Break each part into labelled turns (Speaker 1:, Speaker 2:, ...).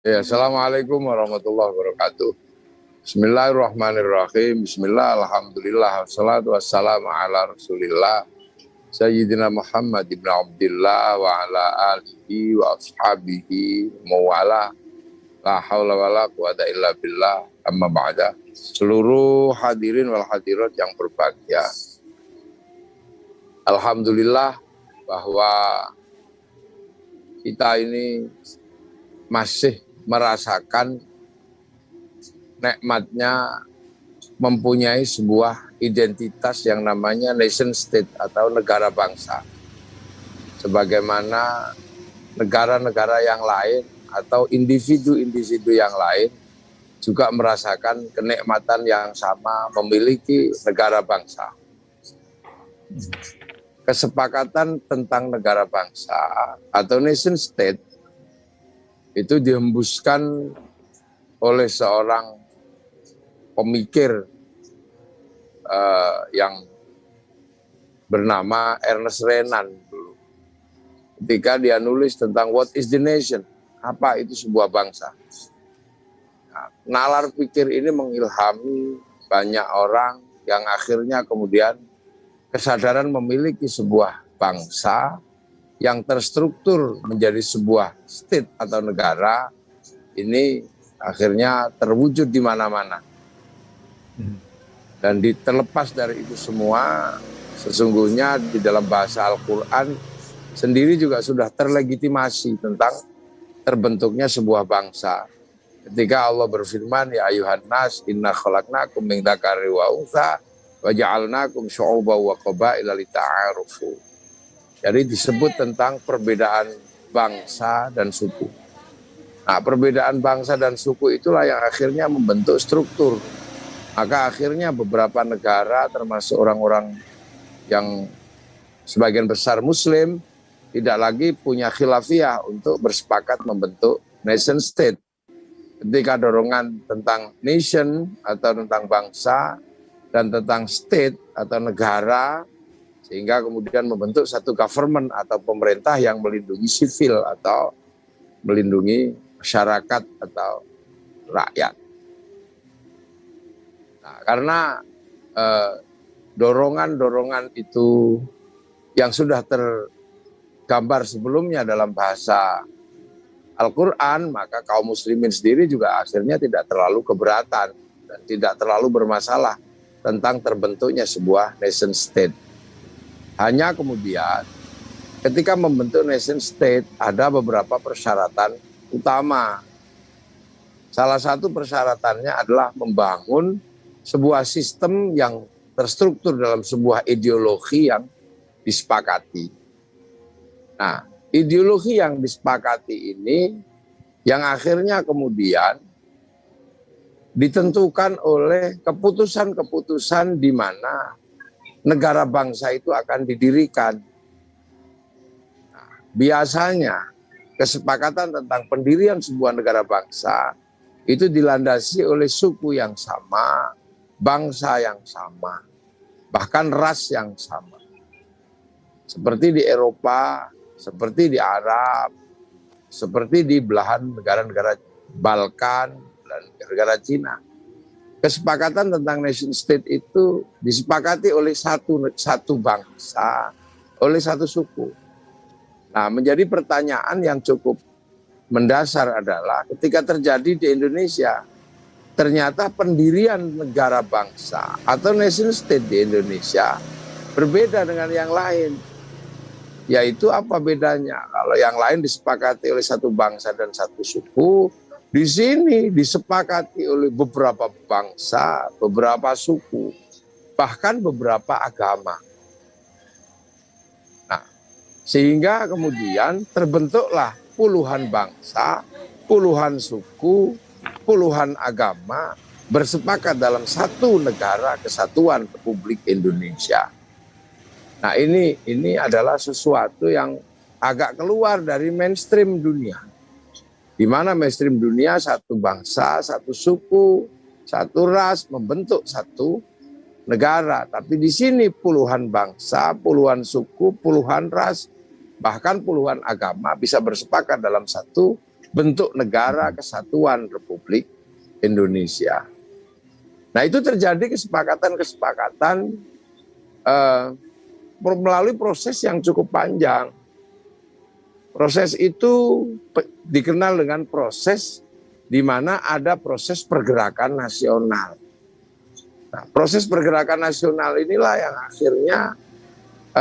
Speaker 1: Ya, Assalamualaikum warahmatullahi wabarakatuh. Bismillahirrahmanirrahim. Bismillah, alhamdulillah, wassalatu wassalamu ala rasulillah Sayyidina Muhammad ibn Abdillah wa ala alihi wa ashabihi mawala la hawla wa la quwata illa billah amma ba'da. Seluruh hadirin wal hadirat yang berbahagia, alhamdulillah bahwa kita ini masih merasakan nikmatnya mempunyai sebuah identitas yang namanya nation state atau negara bangsa. Sebagaimana negara-negara yang lain atau individu-individu yang lain juga merasakan kenikmatan yang sama memiliki negara bangsa. Kesepakatan tentang negara bangsa atau nation state itu dihembuskan oleh seorang pemikir yang bernama Ernest Renan dulu. Ketika dia nulis tentang what is the nation, apa itu sebuah bangsa. Nah, nalar pikir ini mengilhami banyak orang yang akhirnya kemudian kesadaran memiliki sebuah bangsa yang terstruktur menjadi sebuah state atau negara ini akhirnya terwujud di mana-mana. Dan terlepas dari itu semua, sesungguhnya di dalam bahasa Al-Quran sendiri juga sudah terlegitimasi tentang terbentuknya sebuah bangsa. Ketika Allah berfirman, ya ayuhan nas inna khalaqnakum min dzakari wa untha wa ja'alnakum syu'uban wa qabaila lita'arufu. Jadi disebut tentang perbedaan bangsa dan suku. Nah, perbedaan bangsa dan suku itulah yang akhirnya membentuk struktur. Maka akhirnya beberapa negara termasuk orang-orang yang sebagian besar Muslim tidak lagi punya khilafiyah untuk bersepakat membentuk nation state. Ketika dorongan tentang nation atau tentang bangsa dan tentang state atau negara, sehingga kemudian membentuk satu government atau pemerintah yang melindungi sipil atau melindungi masyarakat atau rakyat. Nah, karena dorongan-dorongan itu yang sudah tergambar sebelumnya dalam bahasa Al-Quran, maka kaum muslimin sendiri juga akhirnya tidak terlalu keberatan dan tidak terlalu bermasalah tentang terbentuknya sebuah nation state. Hanya kemudian ketika membentuk nation state ada beberapa persyaratan utama. Salah satu persyaratannya adalah membangun sebuah sistem yang terstruktur dalam sebuah ideologi yang disepakati. Nah, ideologi yang disepakati ini yang akhirnya kemudian ditentukan oleh keputusan-keputusan di mana negara bangsa itu akan didirikan. Nah, biasanya kesepakatan tentang pendirian sebuah negara bangsa itu dilandasi oleh suku yang sama, bangsa yang sama, bahkan ras yang sama. Seperti di Eropa, seperti di Arab, seperti di belahan negara-negara Balkan dan negara Cina. Kesepakatan tentang nation state itu disepakati oleh satu bangsa, oleh satu suku. Nah, menjadi pertanyaan yang cukup mendasar adalah ketika terjadi di Indonesia, ternyata pendirian negara bangsa atau nation state di Indonesia berbeda dengan yang lain. Yaitu apa bedanya? Kalau yang lain disepakati oleh satu bangsa dan satu suku, di sini disepakati oleh beberapa bangsa, beberapa suku, bahkan beberapa agama. Nah, sehingga kemudian terbentuklah puluhan bangsa, puluhan suku, puluhan agama bersepakat dalam satu negara kesatuan Republik Indonesia. Nah, ini adalah sesuatu yang agak keluar dari mainstream dunia. Di mana mainstream dunia satu bangsa, satu suku, satu ras membentuk satu negara. Tapi di sini puluhan bangsa, puluhan suku, puluhan ras, bahkan puluhan agama bisa bersepakat dalam satu bentuk negara kesatuan Republik Indonesia. Nah, itu terjadi kesepakatan melalui proses yang cukup panjang. Proses itu dikenal dengan proses di mana ada proses pergerakan nasional. Nah, proses pergerakan nasional inilah yang akhirnya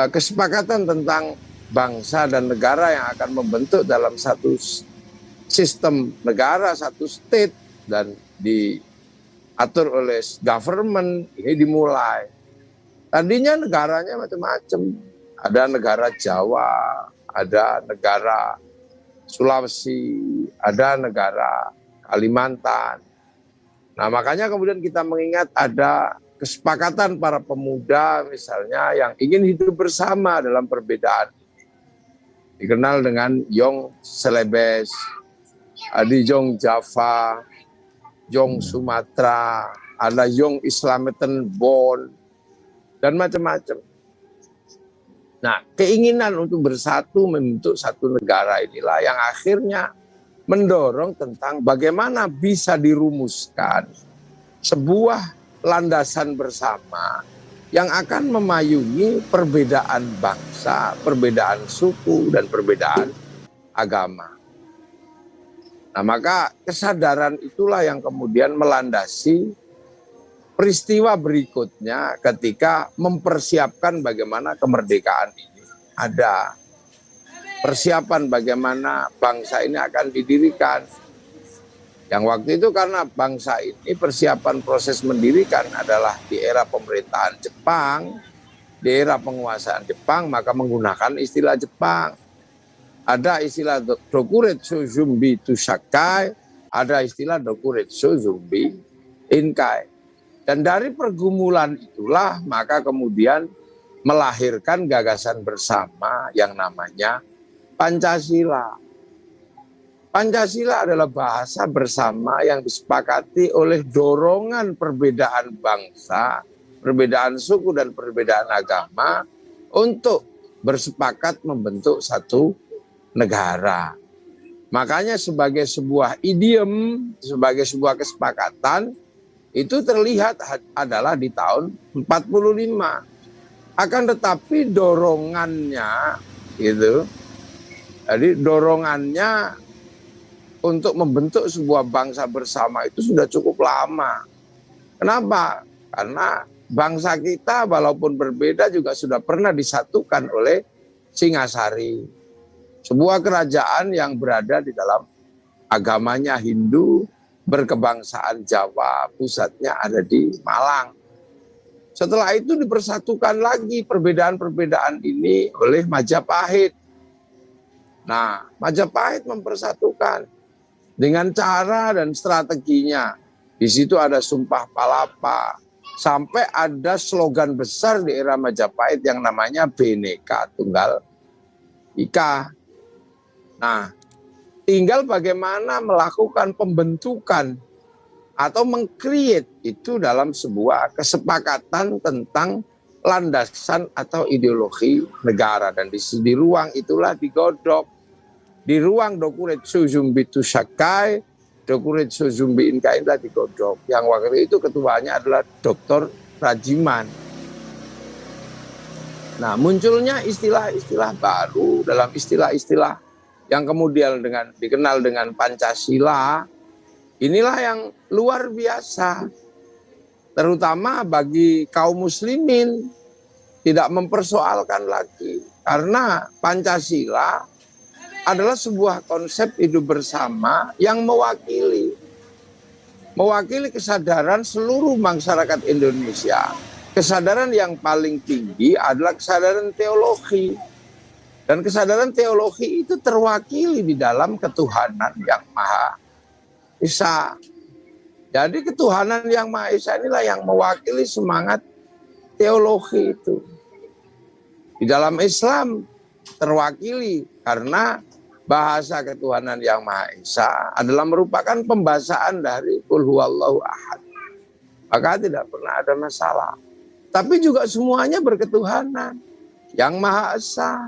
Speaker 1: kesepakatan tentang bangsa dan negara yang akan membentuk dalam satu sistem negara, satu state, dan diatur oleh government, ini dimulai. Tadinya negaranya macam-macam. Ada negara Jawa, ada negara Sulawesi, ada negara Kalimantan. Nah, makanya kemudian kita mengingat ada kesepakatan para pemuda misalnya yang ingin hidup bersama dalam perbedaan. Dikenal dengan Yong Celebes, ada Yong Java, Yong Sumatera, ada Yong Islameten Bon, dan macam-macam. Nah, keinginan untuk bersatu membentuk satu negara inilah yang akhirnya mendorong tentang bagaimana bisa dirumuskan sebuah landasan bersama yang akan memayungi perbedaan bangsa, perbedaan suku, dan perbedaan agama. Nah, maka kesadaran itulah yang kemudian melandasi peristiwa berikutnya ketika mempersiapkan bagaimana kemerdekaan ini ada. Persiapan bagaimana bangsa ini akan didirikan. Yang waktu itu karena bangsa ini persiapan proses mendirikan adalah di era pemerintahan Jepang, di era penguasaan Jepang, maka menggunakan istilah Jepang. Ada istilah Dokuretsu Jumbi Tushakai, ada istilah Dokuretsu Jumbi Inkai. Dan dari pergumulan itulah maka kemudian melahirkan gagasan bersama yang namanya Pancasila. Pancasila adalah bahasa bersama yang disepakati oleh dorongan perbedaan bangsa, perbedaan suku dan perbedaan agama untuk bersepakat membentuk satu negara. Makanya sebagai sebuah idiom, sebagai sebuah kesepakatan, itu terlihat adalah di tahun 45. Akan tetapi dorongannya itu, jadi dorongannya untuk membentuk sebuah bangsa bersama itu sudah cukup lama. Kenapa? Karena bangsa kita walaupun berbeda juga sudah pernah disatukan oleh Singasari. Sebuah kerajaan yang berada di dalam agamanya Hindu, berkebangsaan Jawa, pusatnya ada di Malang. Setelah itu dipersatukan lagi perbedaan-perbedaan ini oleh Majapahit. Nah, Majapahit mempersatukan dengan cara dan strateginya. Di situ ada Sumpah Palapa. Sampai ada slogan besar di era Majapahit yang namanya Bhinneka Tunggal Ika. Nah, tinggal bagaimana melakukan pembentukan atau meng-create itu dalam sebuah kesepakatan tentang landasan atau ideologi negara. Dan di ruang itulah digodok. Di ruang Dokuretsu Jumbi Tushakai, Dokuretsu Jumbi Inkai itulah digodok. Yang waktu itu ketuanya adalah Dr. Rajiman. Nah, munculnya istilah-istilah baru dalam istilah-istilah yang kemudian dikenal dengan Pancasila. Inilah yang luar biasa, terutama bagi kaum muslimin, tidak mempersoalkan lagi. Karena Pancasila adalah sebuah konsep hidup bersama yang mewakili kesadaran seluruh masyarakat Indonesia. Kesadaran yang paling tinggi adalah kesadaran teologi. Dan kesadaran teologi itu terwakili di dalam ketuhanan yang Maha Esa. Jadi ketuhanan yang Maha Esa inilah yang mewakili semangat teologi itu. Di dalam Islam terwakili karena bahasa ketuhanan yang Maha Esa adalah merupakan pembasaan dari Qul huwallahu ahad. Maka tidak pernah ada masalah. Tapi juga semuanya berketuhanan yang Maha Esa.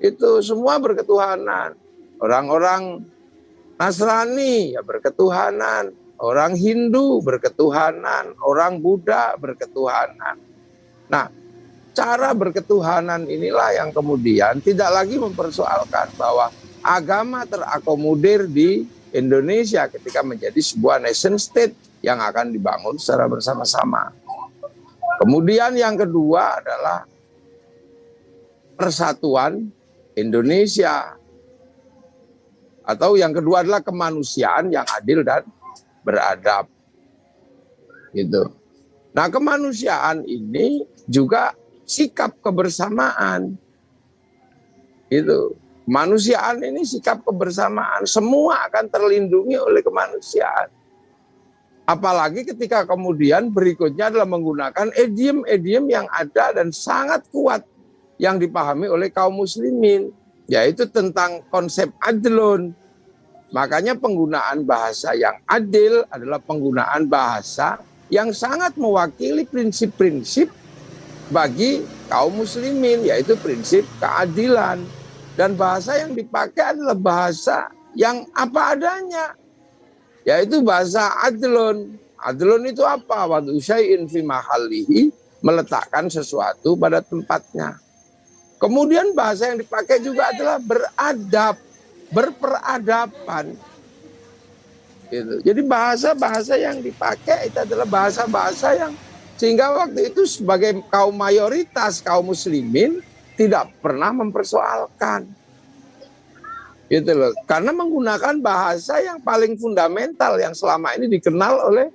Speaker 1: Itu semua berketuhanan. Orang-orang Nasrani ya berketuhanan, orang Hindu berketuhanan, orang Buddha berketuhanan. Nah, cara berketuhanan inilah yang kemudian tidak lagi mempersoalkan bahwa agama terakomodir di Indonesia ketika menjadi sebuah nation state yang akan dibangun secara bersama-sama. Kemudian yang kedua adalah persatuan Indonesia. Atau yang kedua adalah kemanusiaan yang adil dan beradab. Gitu. Nah, kemanusiaan ini juga sikap kebersamaan. Gitu. Kemanusiaan ini sikap kebersamaan. Semua akan terlindungi oleh kemanusiaan. Apalagi ketika kemudian berikutnya adalah menggunakan idiom-idiom yang ada dan sangat kuat yang dipahami oleh kaum muslimin, yaitu tentang konsep adlun. Makanya penggunaan bahasa yang adil adalah penggunaan bahasa yang sangat mewakili prinsip-prinsip bagi kaum muslimin, yaitu prinsip keadilan. Dan bahasa yang dipakai adalah bahasa yang apa adanya, yaitu bahasa adlun. Adlun itu apa? Wad'u syai'in fi mahallihi, meletakkan sesuatu pada tempatnya. Kemudian bahasa yang dipakai juga adalah beradab, berperadaban. Gitu. Jadi bahasa-bahasa yang dipakai itu adalah bahasa-bahasa yang sehingga waktu itu sebagai kaum mayoritas kaum muslimin tidak pernah mempersoalkan. Gitu loh. Karena menggunakan bahasa yang paling fundamental yang selama ini dikenal oleh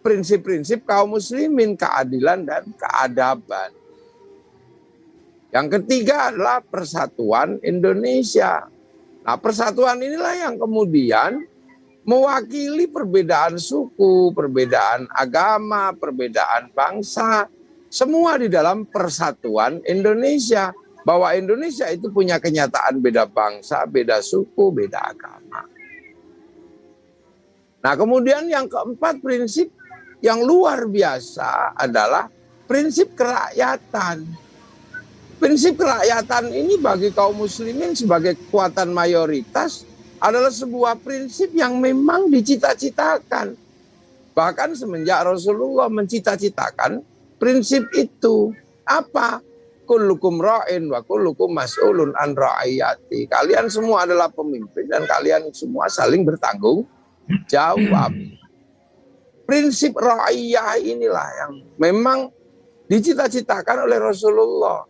Speaker 1: prinsip-prinsip kaum muslimin, keadilan dan keadaban. Yang ketiga adalah persatuan Indonesia. Nah, persatuan inilah yang kemudian mewakili perbedaan suku, perbedaan agama, perbedaan bangsa, semua di dalam persatuan Indonesia. Bahwa Indonesia itu punya kenyataan beda bangsa, beda suku, beda agama. Nah, kemudian yang keempat prinsip yang luar biasa adalah prinsip kerakyatan. Prinsip kerakyatan ini bagi kaum muslimin sebagai kekuatan mayoritas adalah sebuah prinsip yang memang dicita-citakan. Bahkan semenjak Rasulullah mencita-citakan prinsip itu. Apa? Kullukum ra'in wa kullukum mas'ulun an ra'iyati. Kalian semua adalah pemimpin dan kalian semua saling bertanggung jawab. Prinsip ra'iyah inilah yang memang dicita-citakan oleh Rasulullah.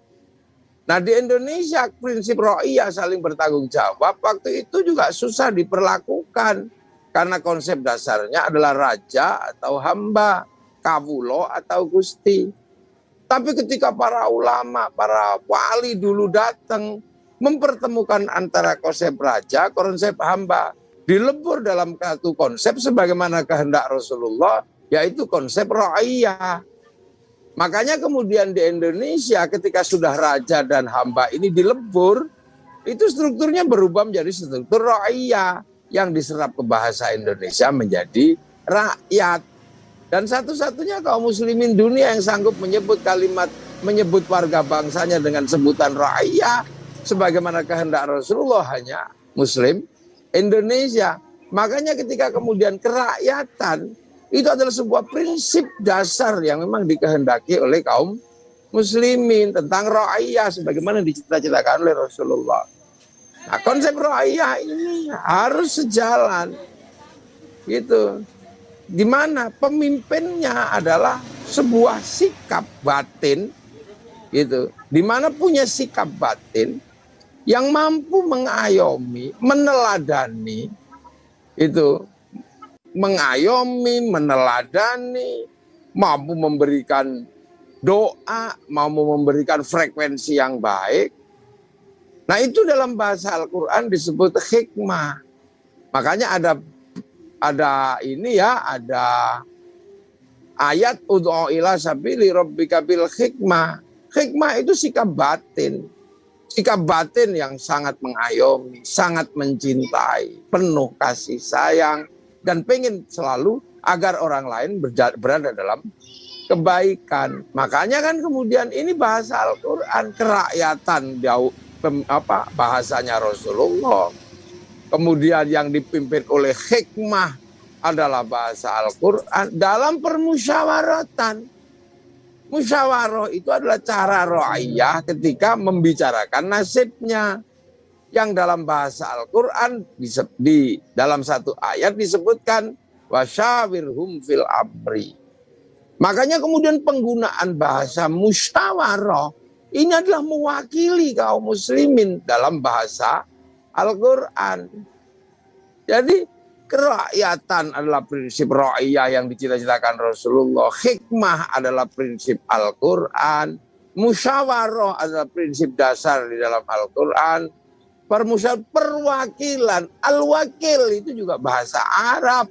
Speaker 1: Nah, di Indonesia prinsip ra'iyah saling bertanggung jawab waktu itu juga susah diperlakukan karena konsep dasarnya adalah raja atau hamba, kawulo atau gusti. Tapi ketika para ulama, para wali dulu datang mempertemukan antara konsep raja, konsep hamba, dilebur dalam satu konsep sebagaimana kehendak Rasulullah, yaitu konsep ra'iyah. Makanya kemudian di Indonesia ketika sudah raja dan hamba ini dilebur, itu strukturnya berubah menjadi struktur ra'iyah yang diserap ke bahasa Indonesia menjadi rakyat. Dan satu-satunya kaum muslimin dunia yang sanggup menyebut warga bangsanya dengan sebutan ra'iyah sebagaimana kehendak Rasulullah hanya muslim Indonesia. Makanya ketika kemudian kerakyatan itu adalah sebuah prinsip dasar yang memang dikehendaki oleh kaum muslimin tentang ra'iyah sebagaimana dicita-citakan oleh Rasulullah. Nah, konsep ra'iyah ini harus sejalan gitu. Di mana pemimpinnya adalah sebuah sikap batin gitu. Di mana punya sikap batin yang mampu mengayomi, meneladani itu, mengayomi, meneladani, mampu memberikan doa, mampu memberikan frekuensi yang baik. Nah, itu dalam bahasa Al-Qur'an disebut hikmah. Makanya ada ini ya, ada ayat ud'u ila sabili rabbika bil hikmah. Hikmah itu sikap batin. Sikap batin yang sangat mengayomi, sangat mencintai, penuh kasih sayang, dan pengen selalu agar orang lain berada dalam kebaikan. Makanya kan kemudian ini bahasa Al-Qur'an, kerakyatan bahasanya Rasulullah. kemudian yang dipimpin oleh hikmah adalah bahasa Al-Quran dalam permusyawaratan. Musyawarah itu adalah cara ra'iyah ketika membicarakan nasibnya. Yang dalam bahasa Al-Quran di dalam satu ayat disebutkan wasyawirhum fil amri. Makanya kemudian penggunaan bahasa musyawarah ini adalah mewakili kaum muslimin dalam bahasa Al-Quran. Jadi kerakyatan adalah prinsip ra'iyah yang dicita-citakan Rasulullah. Hikmah adalah prinsip Al-Quran. Musyawarah adalah prinsip dasar di dalam Al-Quran. Perwakilan, al-wakil itu juga bahasa Arab.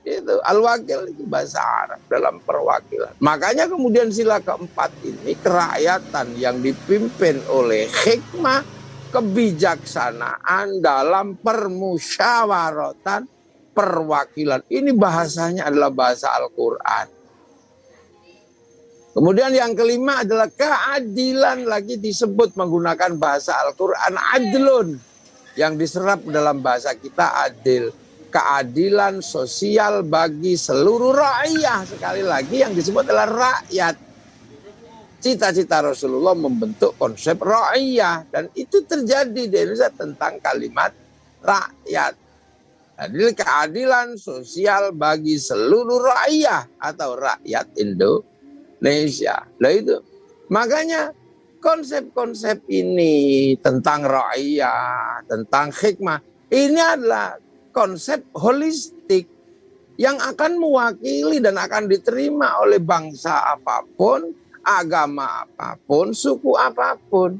Speaker 1: Itu al-wakil itu bahasa Arab dalam perwakilan. Makanya kemudian sila keempat ini kerakyatan yang dipimpin oleh hikmah, kebijaksanaan dalam permusyawaratan perwakilan. Ini bahasanya adalah bahasa Al-Quran. Kemudian yang kelima adalah keadilan, lagi disebut menggunakan bahasa Al-Quran adlun. Yang diserap dalam bahasa kita adil. Keadilan sosial bagi seluruh rakyat. Sekali lagi yang disebut adalah rakyat. Cita-cita Rasulullah membentuk konsep rakyat. Dan itu terjadi di Indonesia tentang kalimat rakyat. Jadi keadilan sosial bagi seluruh rakyat atau rakyat Indonesia. Nah itu. Makanya konsep-konsep ini tentang ra'iyah, tentang hikmah, ini adalah konsep holistik yang akan mewakili dan akan diterima oleh bangsa apapun, agama apapun, suku apapun.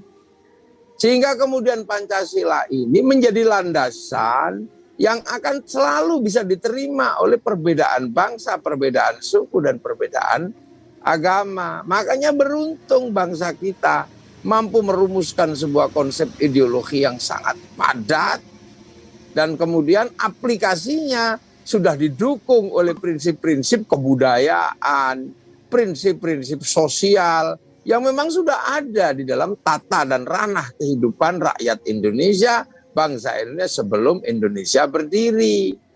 Speaker 1: Sehingga kemudian Pancasila ini menjadi landasan yang akan selalu bisa diterima oleh perbedaan bangsa, perbedaan suku, dan perbedaan agama. Makanya beruntung bangsa kita mampu merumuskan sebuah konsep ideologi yang sangat padat dan kemudian aplikasinya sudah didukung oleh prinsip-prinsip kebudayaan, prinsip-prinsip sosial yang memang sudah ada di dalam tata dan ranah kehidupan rakyat Indonesia, bangsa Indonesia sebelum Indonesia berdiri.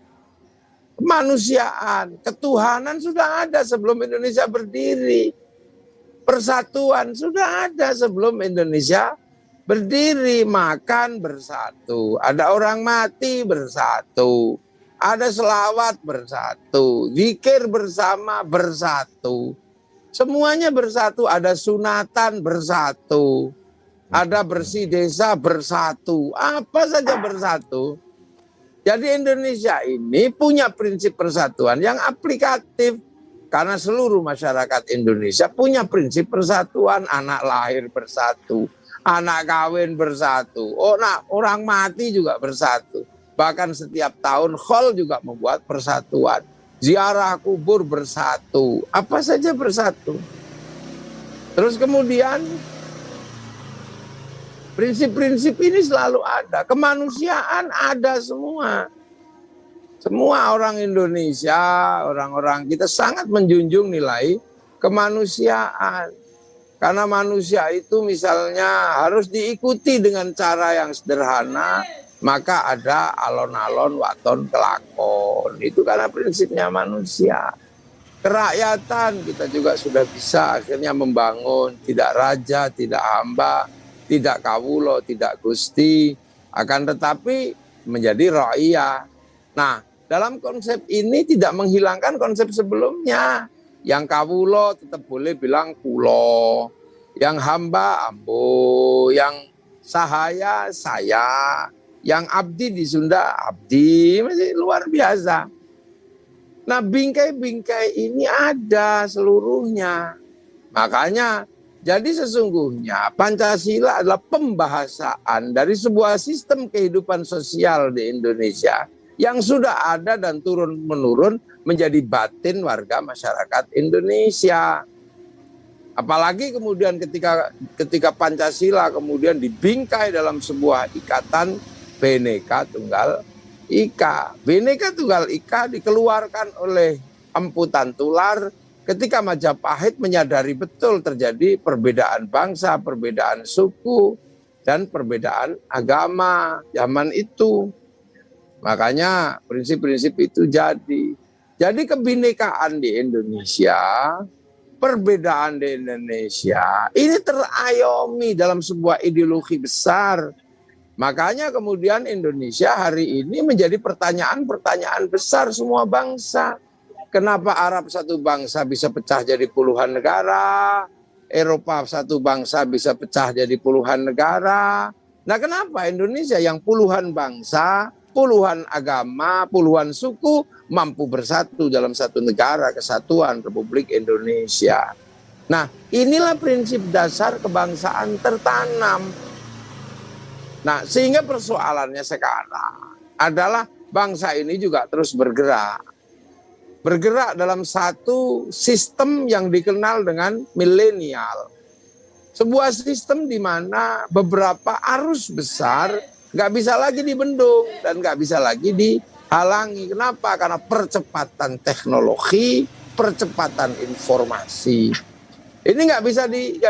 Speaker 1: Kemanusiaan, ketuhanan sudah ada sebelum Indonesia berdiri. Persatuan sudah ada sebelum Indonesia berdiri. Makan bersatu, ada orang mati bersatu, ada selawat bersatu, zikir bersama bersatu. Semuanya bersatu, ada sunatan bersatu, ada bersih desa bersatu, apa saja bersatu. Jadi Indonesia ini punya prinsip persatuan yang aplikatif. Karena seluruh masyarakat Indonesia punya prinsip persatuan. Anak lahir bersatu, anak kawin bersatu, orang mati juga bersatu. Bahkan setiap tahun Khol juga membuat persatuan. Ziarah kubur bersatu, apa saja bersatu. Terus kemudian prinsip-prinsip ini selalu ada. Kemanusiaan ada semua. Semua orang Indonesia, orang-orang kita sangat menjunjung nilai kemanusiaan. Karena manusia itu misalnya harus diikuti dengan cara yang sederhana, maka ada alon-alon waton kelakon. Itu karena prinsipnya manusia. Kerakyatan kita juga sudah bisa akhirnya membangun, tidak raja, tidak hamba, tidak kawulo, tidak gusti, akan tetapi menjadi ra'iyah. Nah, dalam konsep ini tidak menghilangkan konsep sebelumnya. Yang kawulo tetap boleh bilang kulo, yang hamba ambo, yang sahaya saya, yang abdi di Sunda abdi, masih luar biasa. Nah, bingkai-bingkai ini ada seluruhnya. Makanya jadi sesungguhnya Pancasila adalah pembahasaan dari sebuah sistem kehidupan sosial di Indonesia yang sudah ada dan turun-menurun menjadi batin warga masyarakat Indonesia. Apalagi kemudian ketika Pancasila kemudian dibingkai dalam sebuah ikatan Bhinneka Tunggal Ika. Bhinneka Tunggal Ika dikeluarkan oleh Emputan Tular ketika Majapahit menyadari betul terjadi perbedaan bangsa, perbedaan suku, dan perbedaan agama zaman itu. Makanya prinsip-prinsip itu jadi. Jadi kebinekaan di Indonesia, perbedaan di Indonesia, ini terayomi dalam sebuah ideologi besar. Makanya kemudian Indonesia hari ini menjadi pertanyaan-pertanyaan besar semua bangsa. Kenapa Arab satu bangsa bisa pecah jadi puluhan negara, Eropa satu bangsa bisa pecah jadi puluhan negara. Nah, kenapa Indonesia yang puluhan bangsa, puluhan agama, puluhan suku mampu bersatu dalam satu negara, kesatuan Republik Indonesia. Nah, inilah prinsip dasar kebangsaan tertanam. Nah, sehingga persoalannya sekarang adalah bangsa ini juga terus bergerak. Bergerak dalam satu sistem yang dikenal dengan milenial. Sebuah sistem di mana beberapa arus besar nggak bisa lagi dibendung dan nggak bisa lagi dihalangi. Kenapa? Karena percepatan teknologi, percepatan informasi. Ini nggak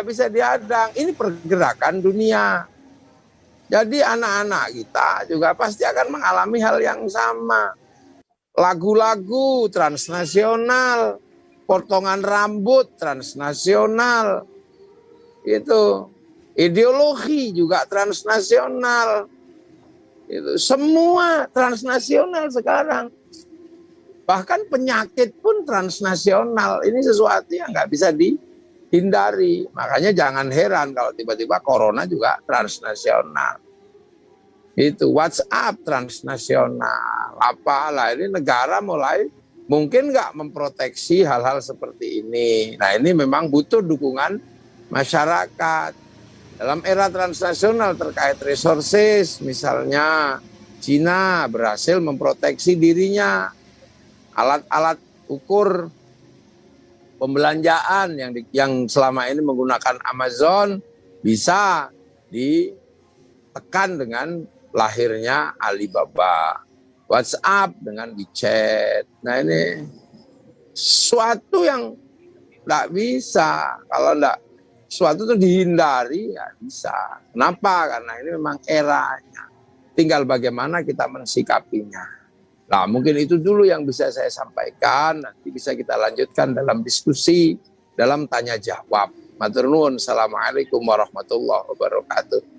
Speaker 1: bisa dihadang. Ini pergerakan dunia. Jadi anak-anak kita juga pasti akan mengalami hal yang sama. Lagu-lagu transnasional, potongan rambut transnasional, itu ideologi juga transnasional, itu semua transnasional sekarang. Bahkan penyakit pun transnasional. Ini sesuatu yang nggak bisa dihindari. Makanya jangan heran kalau tiba-tiba corona juga transnasional. Itu WhatsApp transnasional. Apalah, ini negara mulai mungkin nggak memproteksi hal-hal seperti ini. Nah, ini memang butuh dukungan masyarakat. Dalam era transnasional terkait resources, misalnya Cina berhasil memproteksi dirinya. Alat-alat ukur pembelanjaan yang selama ini menggunakan Amazon bisa ditekan dengan lahirnya Alibaba, WhatsApp dengan WeChat. Nah, ini suatu yang tidak bisa. Kalau tidak suatu itu dihindari, ya bisa. Kenapa? Karena ini memang eranya. Tinggal bagaimana kita mensikapinya. Nah, mungkin itu dulu yang bisa saya sampaikan. Nanti bisa kita lanjutkan dalam diskusi, dalam tanya jawab. Matur nuwun. Assalamualaikum warahmatullahi wabarakatuh.